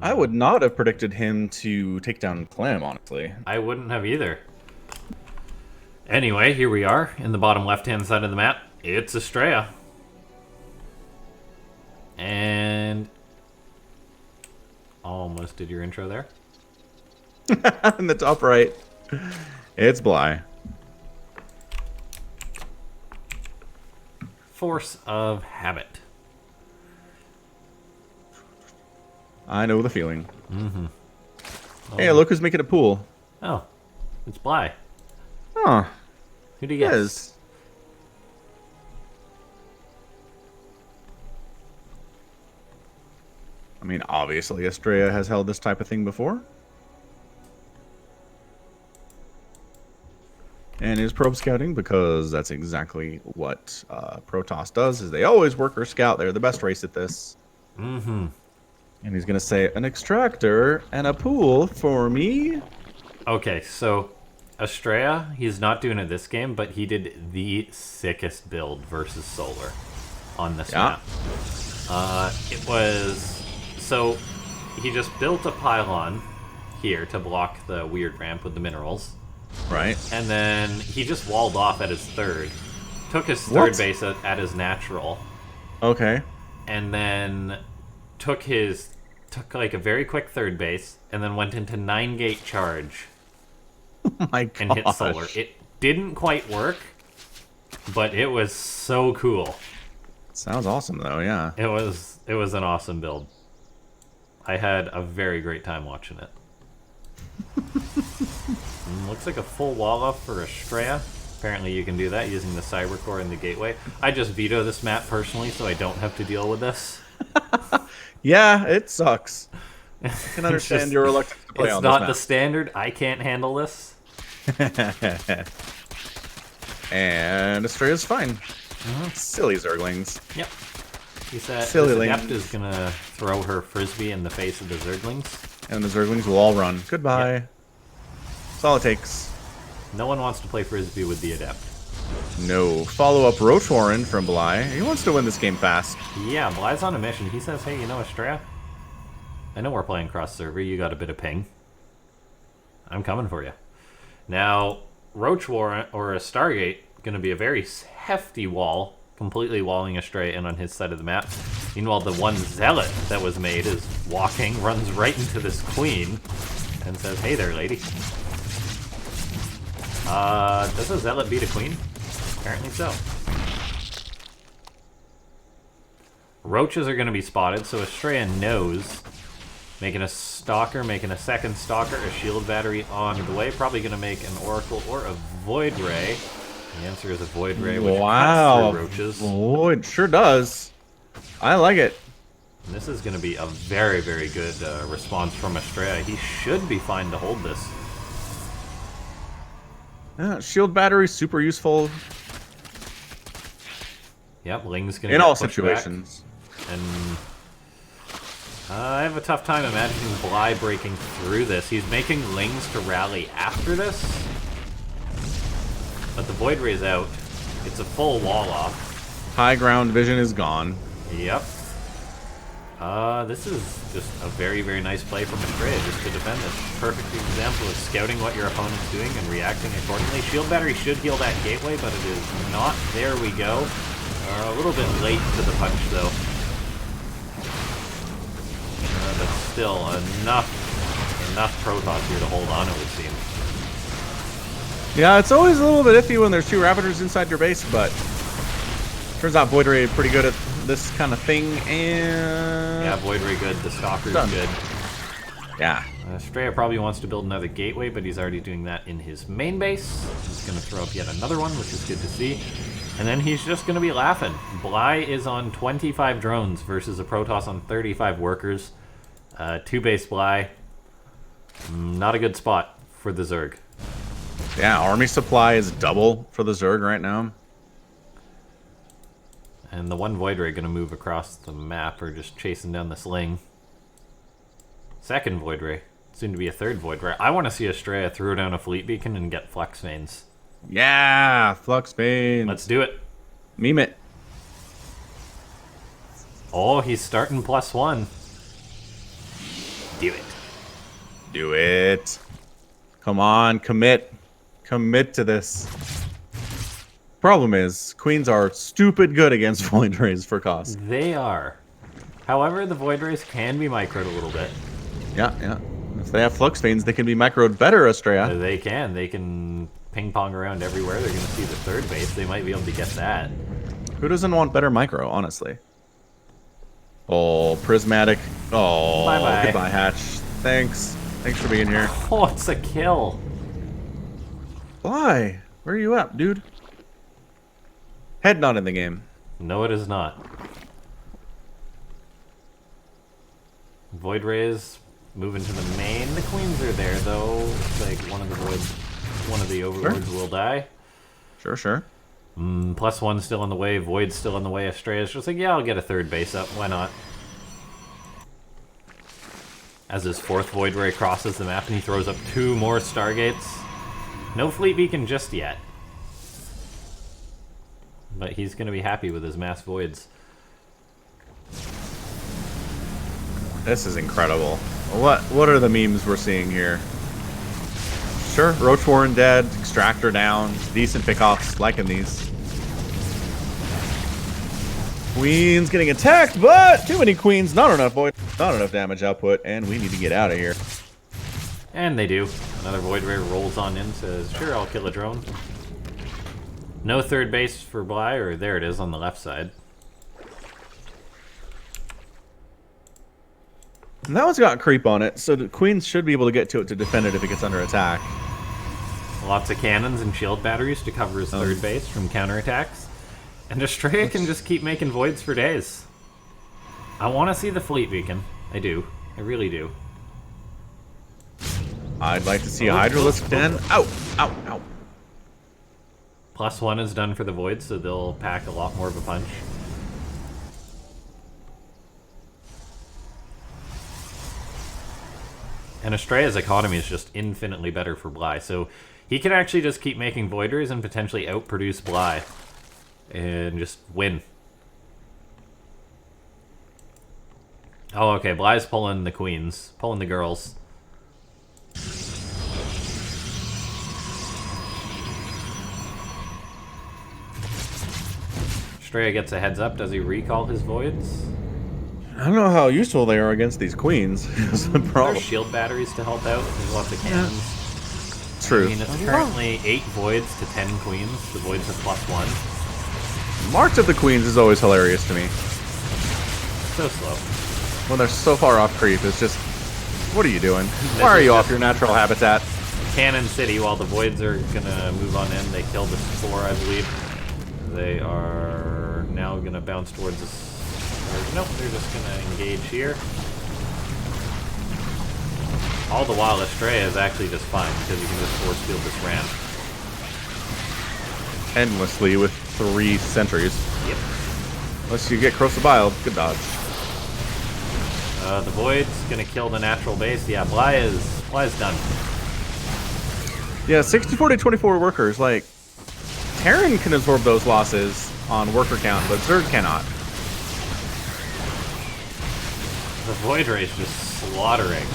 I would not have predicted him to take down Clam, honestly. I wouldn't have either. Anyway, here we are in the bottom left-hand side of the map. It's Astrea. And almost did your intro there. In the top right, it's Bly. Force of habit. I know the feeling. Mm-hmm. Hey, look who's making a pool. Oh, it's Bly. Huh. Who do you guess? Yes. I mean, obviously, Astrea has held this type of thing before. And is probe scouting, because that's exactly what Protoss does, is they always work or scout. They're the best race at this. Mm-hmm. And he's going to say, an extractor and a pool for me? Okay, so Astrea, he's not doing it this game, but he did the sickest build versus Solar on this map. It was... So, he just built a pylon here to block the weird ramp with the minerals. Right. And then he just walled off at his third. Took his third base at his natural. Okay. And then took like a very quick third base, and then went into 9-gate charge. Oh my gosh. And hit Solar. It didn't quite work, but it was so cool. Sounds awesome, though, yeah. It was an awesome build. I had a very great time watching it. Looks like a full wall off for Astrea. Apparently you can do that using the Cyber Core and the Gateway. I just veto this map personally, so I don't have to deal with this. Yeah, it sucks. I can understand your reluctance to play on this map. It's not the standard. I can't handle this. And Astrea's fine. Silly Zerglings. Yep. He said Silly this Adept is going to throw her Frisbee in the face of the Zerglings. And the Zerglings will all run. Goodbye. Yep. That's all it takes. No one wants to play Frisbee with the Adept. No. Follow-up Roach Warren from Bly. He wants to win this game fast. Yeah, Bly's on a mission. He says, hey, you know, Astrea? I know we're playing cross-server. You got a bit of ping. I'm coming for you. Now, Roach Warren, or a Stargate, going to be a very hefty wall, completely walling Astrea in on his side of the map. Meanwhile, the one Zealot that was made is walking, runs right into this Queen, and says, hey there, lady. Does a Zealot beat a Queen? Apparently so. Roaches are going to be spotted, so Astrea knows. Making a Stalker, making a second Stalker, a Shield Battery on the way. Probably going to make an Oracle or a Void Ray. The answer is a Void Ray, which cuts through Roaches. Oh, it sure does. I like it. And this is going to be a very, very good response from Astrea. He should be fine to hold this. Yeah, shield battery, super useful. Yep, Ling's going to in all situations. Back. And I have a tough time imagining Bly breaking through this. He's making Lings to rally after this. But the Void Ray's out. It's a full wall off. High ground vision is gone. Yep. This is just a very, very nice play from Astrea just to defend this. Perfect example of scouting what your opponent's doing and reacting accordingly. Shield Battery should heal that gateway, but it is not. There we go. A little bit late to the punch, though. But still, enough Protoss here to hold on, it would seem. Yeah, it's always a little bit iffy when there's two Raptors inside your base, but turns out Void Ray is pretty good at this kind of thing, and... Yeah, Void Ray good, the Stalker's good. Yeah. Astrea probably wants to build another gateway, but he's already doing that in his main base. He's going to throw up yet another one, which is good to see. And then he's just going to be laughing. Bly is on 25 drones versus a Protoss on 35 workers. 2-base Bly. Not a good spot for the Zerg. Yeah, army supply is double for the Zerg right now. And the one Void Ray going to move across the map, or just chasing down this Ling. Second Void Ray. Soon to be a third Void Ray. I want to see Astrea throw down a Fleet Beacon and get Flux Veins. Yeah, Flux Veins. Let's do it. Meme it. Oh, he's starting +1. Do it. Do it. Come on, commit. Commit to this. Problem is, queens are stupid good against Void Rays for cost. They are. However, the Void Rays can be microed a little bit. Yeah. If they have Flux Fiends, they can be microed better, Astrea. They can. They can ping pong around everywhere. They're going to see the third base. They might be able to get that. Who doesn't want better micro, honestly? Oh, Prismatic. Oh, Bye-bye. Goodbye, Hatch. Thanks. Thanks for being here. Oh, it's a kill. Why? Where are you at, dude? Head not in the game. No, it is not. Void Rays moving to the main. The queens are there, though. Looks like one of the overlords will die. Sure. +1 still in the way. Void's still in the way. Astrea's just like, yeah, I'll get a third base up. Why not? As his fourth Void Ray crosses the map and he throws up 2 more Stargates. No Fleet Beacon just yet. But he's going to be happy with his mass voids. This is incredible. What are the memes we're seeing here? Sure, Roach Warren dead, Extractor down, decent pickoffs, liking these. Queen's getting attacked, but too many queens, not enough void, not enough damage output, and we need to get out of here. And they do. Another Void Ray rolls on in, says, sure, I'll kill a drone. No third base for Bly, or there it is on the left side. And that one's got creep on it, so the queens should be able to get to it to defend it if it gets under attack. Lots of cannons and shield batteries to cover his third base from counterattacks. And Astrea can just keep making voids for days. I want to see the Fleet Beacon. I do. I really do. I'd like to see a Hydralisk 10. Ow! +1 is done for the voids, so they'll pack a lot more of a punch. And Astrea's economy is just infinitely better for Bly, so he can actually just keep making Voiders and potentially outproduce Bly. And just win. Oh, okay, Bly's pulling the queens. Pulling the girls. Astrea gets a heads up. Does he recall his voids? I don't know how useful they are against these queens. That's the problem. There's shield batteries to help out. There's lots of cannons. True. I mean, it's currently 8 voids to 10 queens. The voids have +1. March of the Queens is always hilarious to me. So slow. When they're so far off creep, it's just, what are you doing? Why are you off your natural habitat? Cannon City, while the voids are gonna move on in, they killed the Spore, I believe. They are now gonna bounce towards us. Or, nope, they're just gonna engage here. All the while, Astrea is actually just fine because you can just force field this ramp. Endlessly with 3 sentries. Yep. Unless you get Corrosive Bile, good dodge. The Void's gonna kill the natural base. Yeah, Bly is done. Yeah, 60-40-24 workers, like, Terran can absorb those losses on worker count, but Zerg cannot. The Void Ray's just slaughtering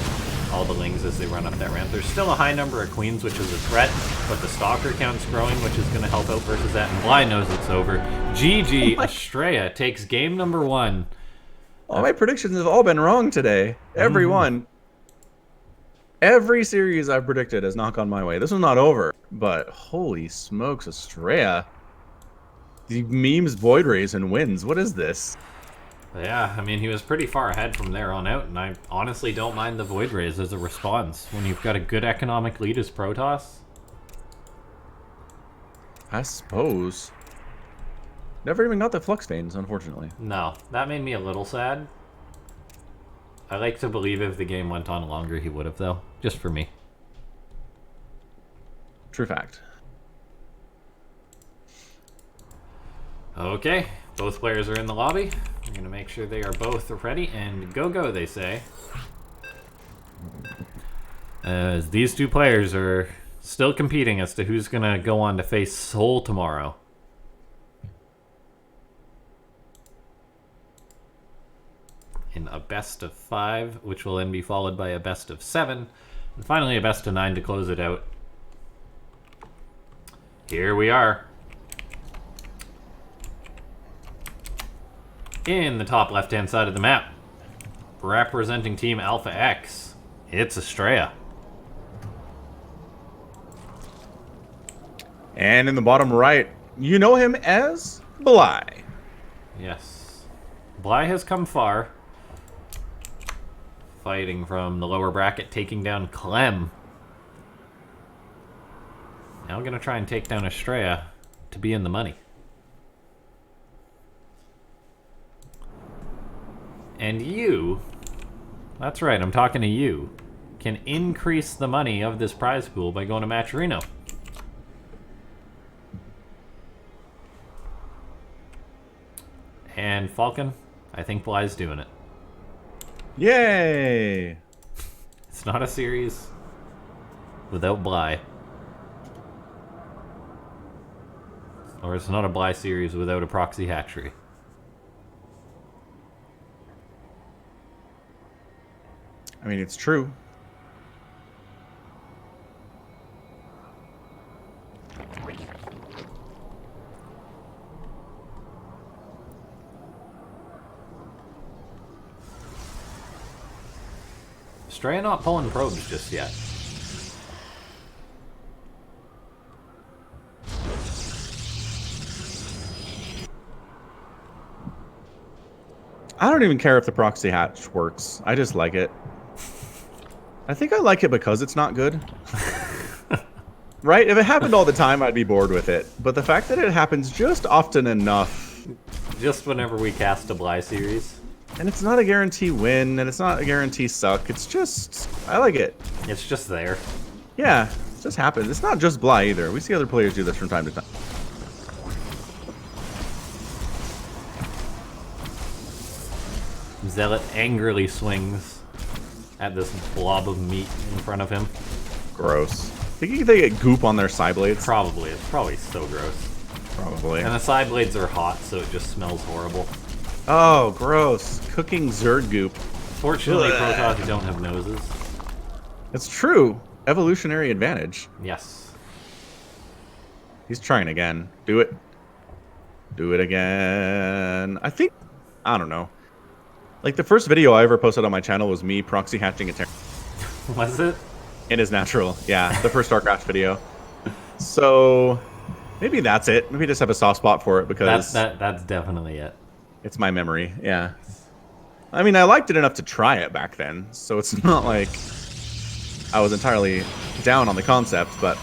all the Lings as they run up that ramp. There's still a high number of queens, which is a threat, but the Stalker count's growing, which is going to help out versus that, and Bly knows it's over. GG, Astrea takes game number 1. All my predictions have all been wrong today. Every one. Every series I've predicted has not gone my way. This one's not over, but holy smokes, Astrea. The memes Void Rays and wins. What is this? Yeah, I mean, he was pretty far ahead from there on out, and I honestly don't mind the Void Rays as a response when you've got a good economic lead as Protoss. I suppose. Never even got the Flux Veins, unfortunately. No, that made me a little sad. I like to believe if the game went on longer, he would have, though. Just for me. True fact. Okay, both players are in the lobby. We're going to make sure they are both ready, and go, they say. As these two players are still competing as to who's going to go on to face Seoul tomorrow. In a best best of 5, which will then be followed by a best of 7, and finally a best of 9 to close it out. Here we are. In the top left-hand side of the map, representing Team Alpha X, it's Astrea. And in the bottom right, you know him as Bly. Yes. Bly has come far. Fighting from the lower bracket, taking down Clem. Now I'm going to try and take down Astrea to be in the money. And you, that's right, I'm talking to you, can increase the money of this prize pool by going to Matcherino. And Falcon, I think Bly's doing it. Yay! It's not a series without Bly. Or it's not a Bly series without a proxy hatchery. I mean, it's true. Astrea not pulling probes just yet. I don't even care if the proxy hatch works. I just like it. I think I like it because it's not good. Right? If it happened all the time, I'd be bored with it. But the fact that it happens just often enough... Just whenever we cast a Bly series. And it's not a guarantee win, and it's not a guarantee suck. It's just... I like it. It's just there. Yeah, it just happens. It's not just Bly either. We see other players do this from time to time. Zealot angrily swings at this blob of meat in front of him. Gross. Think they get goop on their side blades? Probably. It's probably so gross. Probably. And the side blades are hot, so it just smells horrible. Oh, gross. Cooking Zerd goop. Fortunately, Protoss don't have noses. It's true. Evolutionary advantage. Yes. He's trying again. Do it. Do it again. I think... I don't know. Like, the first video I ever posted on my channel was me proxy hatching a Terran. Was it? It is natural. Yeah, the first Starcraft video. So, maybe that's it. Maybe I just have a soft spot for it because... That's definitely it. It's my memory, yeah. I mean, I liked it enough to try it back then, so it's not like I was entirely down on the concept, but...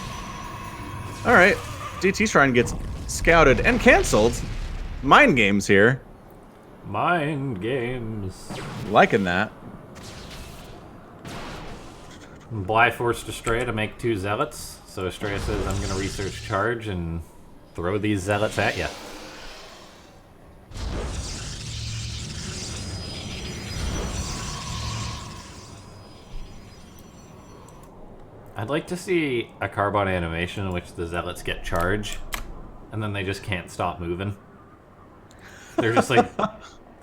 Alright, DT Shrine gets scouted and cancelled. Mind games here. Mind games. Liking that. Bly forced Astrea to make 2 zealots, so Astrea says, I'm going to research charge and throw these zealots at you. I'd like to see a Carbon animation in which the zealots get charge, and then they just can't stop moving. They're just like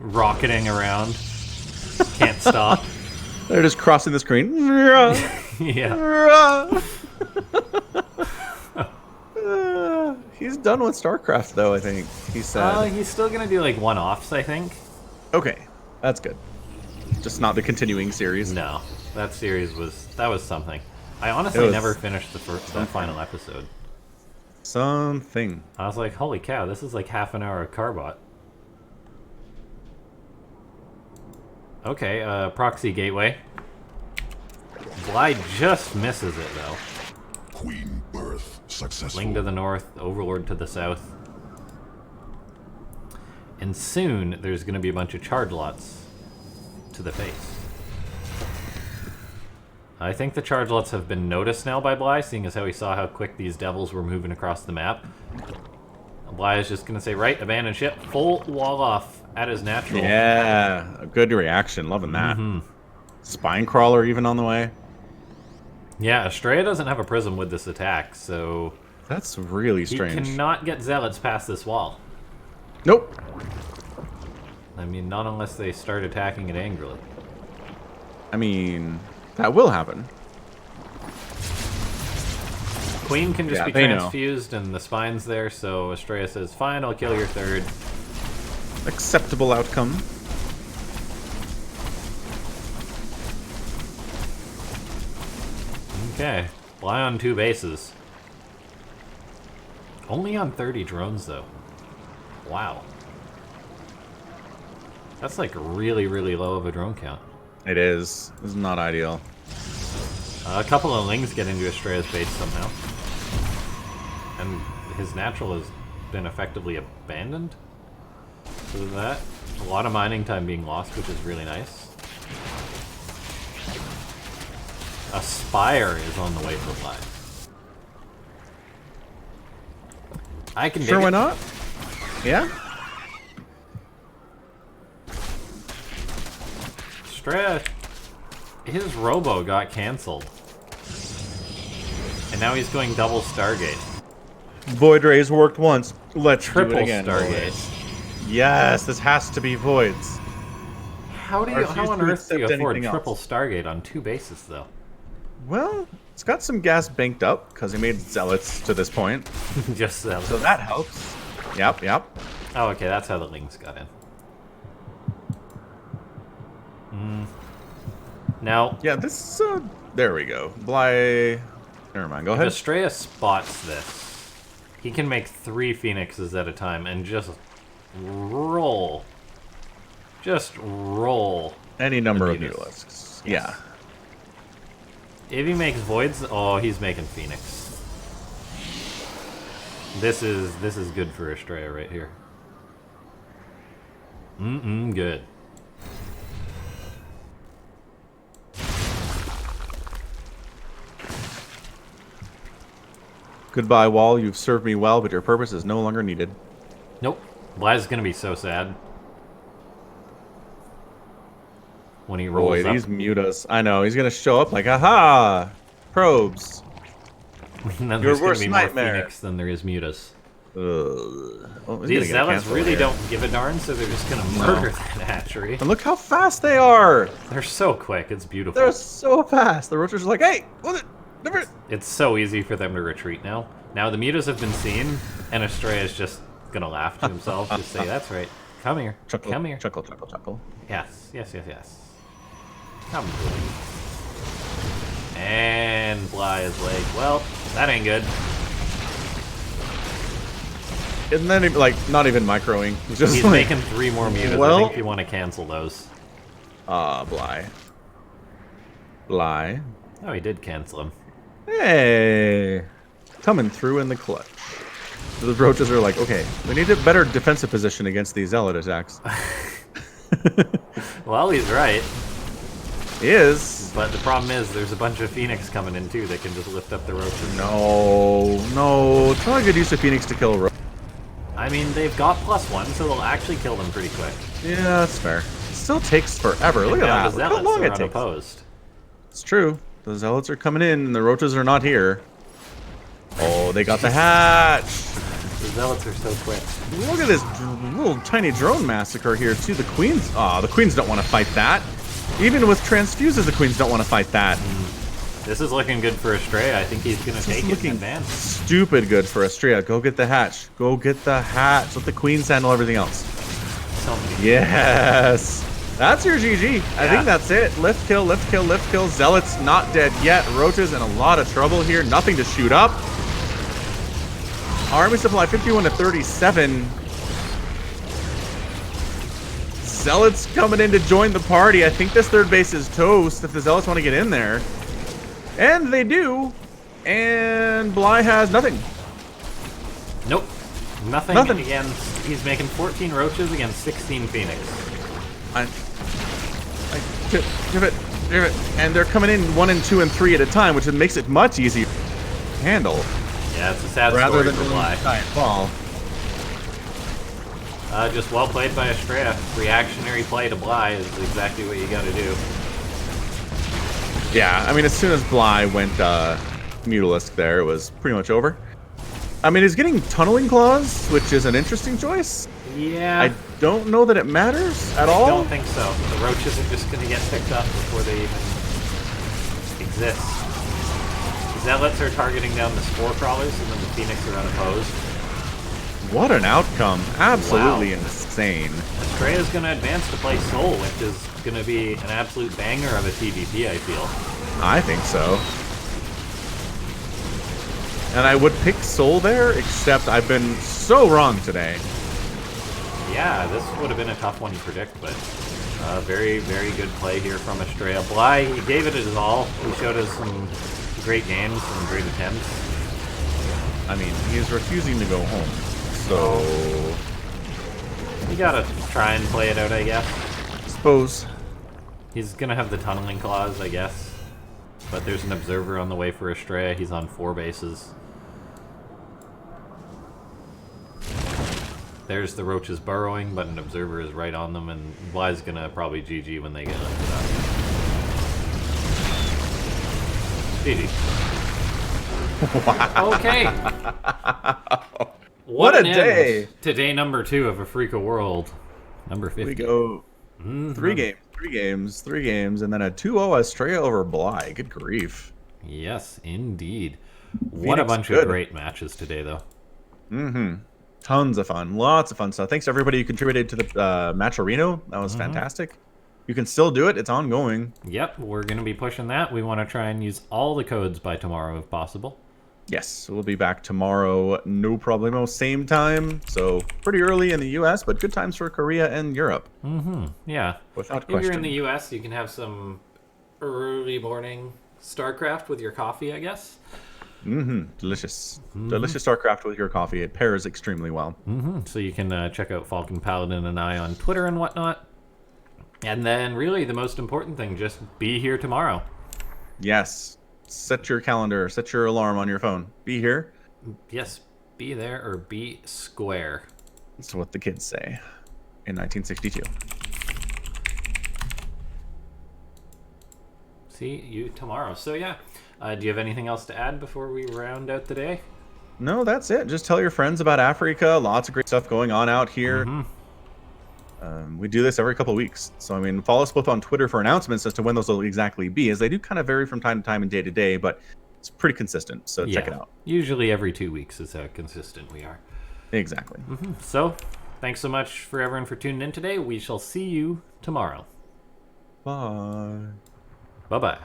rocketing around, can't stop. They're just crossing the screen. Yeah. He's done with StarCraft, though, I think. He said. He's still gonna do like one-offs, I think. Okay, that's good. Just not the continuing series. No, that series was something. I honestly never finished the final episode. Something. I was like, holy cow, this is like half an hour of Carbot. Okay, proxy gateway. Bly just misses it, though. Queen birth successful. Ling to the north, Overlord to the south. And soon, there's going to be a bunch of charge lots to the face. I think the charge lots have been noticed now by Bly, seeing as how he saw how quick these devils were moving across the map. Bly is just going to say, right, abandon ship, full wall off at his natural. Yeah, a good reaction. Loving that. Spine crawler even on the way. Yeah, Astrea doesn't have a prism with this attack, so... That's really strange. He cannot get zealots past this wall. Nope. I mean, not unless they start attacking it angrily. I mean, that will happen. Queen can just Yeah, be they know. transfused, and the spine's there, so Astrea says, fine, I'll kill your third. Acceptable outcome. Okay. Fly on 2 bases. Only on 30 drones, though. Wow. That's like really, really low of a drone count. It is. This is not ideal. A couple of Lings get into Astrea's base somehow. And his natural has been effectively abandoned. So there's that. A lot of mining time being lost, which is really nice. A Spire is on the way for Fly. I can Sure, dig why it. not? Yeah? Astrea, his Robo got cancelled. And now he's going double Stargate. Void Rays worked once. Let's Triple do it again. Stargate. boys. Yes, this has to be Voids. How I refuse on to earth do you accept afford anything triple else. Stargate on 2 bases, though? Well, it's got some gas banked up because he made Zealots to this point. Just so. So that helps. Yep, yep. Oh, okay, that's how the Lings got in. Now, Yeah, this, there we go. Bly, never mind, go if ahead. Astrea spots this, he can make 3 Phoenixes at a time and just roll. Just roll. Any number of Mutas. Mutalisks. Yeah. If he makes Voids, oh, he's making Phoenix. This is good for Astrea right here. Good. Goodbye, Wall. You've served me well, but your purpose is no longer needed. Nope. Bly's gonna be so sad. When he rolls Boy, up. these mutas. I know, he's gonna show up like, aha! Probes. And then Your there's gonna worst be more nightmare. Phoenix than there is Mutas. Oh, he's These gonna get zealots canceled really here. don't give a darn, so they're just gonna murder that hatchery. And look how fast they are! They're so quick, it's beautiful. They're so fast. The roachers are like, hey, what the, never. It's so easy for them to retreat now. Now the Mutas have been seen, and Astrea is just gonna laugh to himself, just say, that's right. Come here. Chuckle, Come here. chuckle, chuckle, chuckle. Yes, yes, yes, yes. Come to me. And Bly is like, well, that ain't good. And then, like, not even microing. Just He's like, making 3 more Mutas. Well- I think you want to cancel those. Bly. Bly. Oh, he did cancel him. Hey! Coming through in the clutch. So the roaches are like, okay, we need a better defensive position against these zealot attacks. Well, he's right. He is. But the problem is, there's a bunch of Phoenix coming in too that can just lift up the roaches. No, it's not a good use of Phoenix to kill a roach. I mean, they've got +1, so they'll actually kill them pretty quick. Yeah, that's fair. It still takes forever. Look at Now that. the Look how Zealots long are it takes. unopposed. It's true. The zealots are coming in, and the roaches are not here. Oh, they got the hatch. The Zealots are so quick. Look at this little tiny drone massacre here, too. The queens... Aw, the queens don't want to fight that. Even with transfuses, the queens don't want to fight that. This is looking good for Astrea. I think he's going to This is take it in looking advance. stupid good for Astrea. Go get the hatch. Go get the hatch. Let the queens handle everything else. So many. Yes. That's your GG. I Yeah. think that's it. Lift kill, lift kill, lift kill. Zealots not dead yet. Roaches in a lot of trouble here. Nothing to shoot up. Army supply 51 to 37. Zealots coming in to join the party. I think this third base is toast if the Zealots want to get in there. And they do. And Bly has nothing. Nope. Nothing, Nothing. against... He's making 14 roaches against 16 Phoenix. Give it. And they're coming in 1 and 2 and 3 at a time, which makes it much easier to handle. Yeah, it's a sad Rather story than for Bly. giant ball. Just well played by Astrea. Reactionary play to Bly is exactly what you got to do. Yeah, I mean, as soon as Bly went Mutalisk there, it was pretty much over. I mean, he's getting Tunneling Claws, which is an interesting choice. Yeah. I don't know that it matters at all. I don't think so. The roach isn't just going to get picked up before they even exist. Zealots are targeting down the spore crawlers, and then the Phoenix are unopposed. What an outcome. Absolutely Wow. insane. Astrea's going to advance to play Soul, which is going to be an absolute banger of a TVP, I feel. I think so. And I would pick Soul there, except I've been so wrong today. Yeah, this would have been a tough one to predict, but very, very good play here from Astrea. Bly, he gave it his all. He showed us some great games, some great attempts. I mean, he's refusing to go home. So... You gotta try and play it out, I guess. suppose. He's gonna have the tunneling claws, I guess. But there's an observer on the way for Astrea. He's on 4 bases. There's the roaches burrowing, but an observer is right on them, and Bly's gonna probably GG when they get into that. GG. Wow. Okay. What a an end day. to day number 2 of Afreeca World. Number 50. We go 3 games, and then a 2-0 Astrea over Bly. Good grief. Yes, indeed. What a Phoenix bunch good. of great matches today, though. Mm-hmm. Tons of fun. Lots of fun stuff. Thanks to everybody who contributed to the Match Arena. That was fantastic. You can still do it. It's ongoing. Yep, we're going to be pushing that. We want to try and use all the codes by tomorrow if possible. Yes, we'll be back tomorrow. No problemo. Same time. So pretty early in the U.S., but good times for Korea and Europe. Yeah. Without If you're in question. the US, you can have some early morning Starcraft with your coffee, I guess. Delicious. Delicious Starcraft with your coffee. It pairs extremely well. So you can check out Falcon Paladin and I on Twitter and whatnot. And then really the most important thing, just be here tomorrow. Yes. Set your calendar. Set your alarm on your phone. Be here. Yes, be there or be square. That's what the kids say in 1962. See you tomorrow. So yeah, do you have anything else to add before we round out the day? No, that's it. Just tell your friends about Afreeca. Lots of great stuff going on out here. We do this every couple of weeks. So, I mean, follow us both on Twitter for announcements as to when those will exactly be, as they do kind of vary from time to time and day to day, but it's pretty consistent. So check it out. Usually every 2 weeks is how consistent we are. Exactly. So, thanks so much for everyone for tuning in today. We shall see you tomorrow. Bye. Bye-bye.